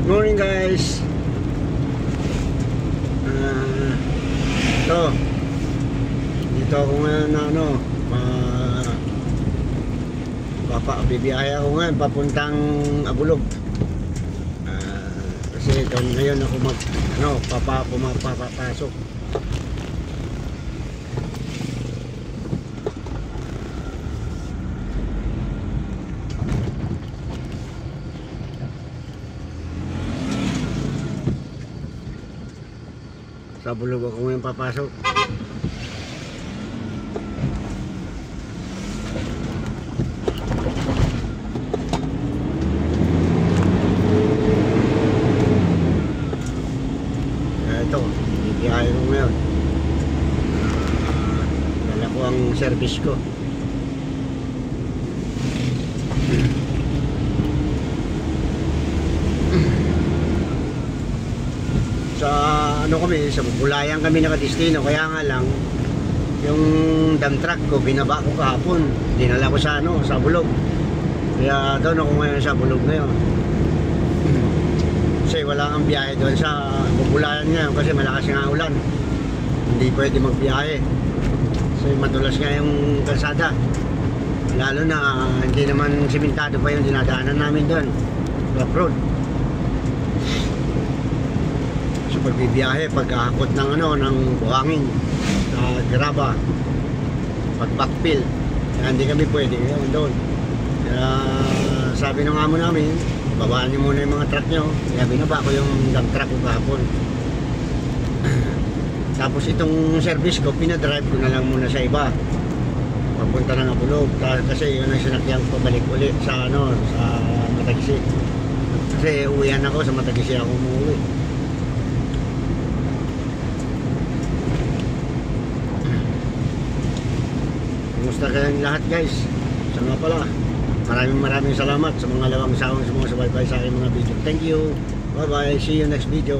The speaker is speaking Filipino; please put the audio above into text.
Morning guys. Dito ako ngayon na bibiyahe ako ngayon papuntang Abulog. Kasi ito ngayon ako pumapasok. Sa Abulog ako ngayon papasok. Ito, bibiyahe ko ngayon. Dala ko ang service ko. Sa Bulayan kami nakadestino, kaya nga lang yung dump truck ko binaba ko kahapon, dinala ko sa Abulog. Kaya doon ako ngayon sa Abulog ngayon. Kasi wala kang biyahe doon sa Bulayan ngayon kasi malakas nga ulan, hindi pwede magbiyahe. So madulas nga yung kalsada, lalo na hindi naman simentado pa yung dinadaanan namin doon, rough road. Pagbibiyahe, pagkahakot ng buhangin sa graba, pag backfill, kaya hindi kami pwede ngayon doon. Kaya sabi ng amo namin, babaan niyo muna yung mga truck nyo. Kaya binaba ko yung dump truck ko kahapon. Tapos itong service ko, pinadrive ko na lang muna sa iba papunta ng Abulog, kasi yun ang sinakyan ko pabalik ulit sa sa Matagisi. Kasi uwihan ako sa Matagisi, ako umuwi. Kumusta kayong lahat guys? Sa nga pala, maraming salamat sa mga lawang sawang sumusubaybay sa aking mga video. Thank you. Bye bye. See you next video.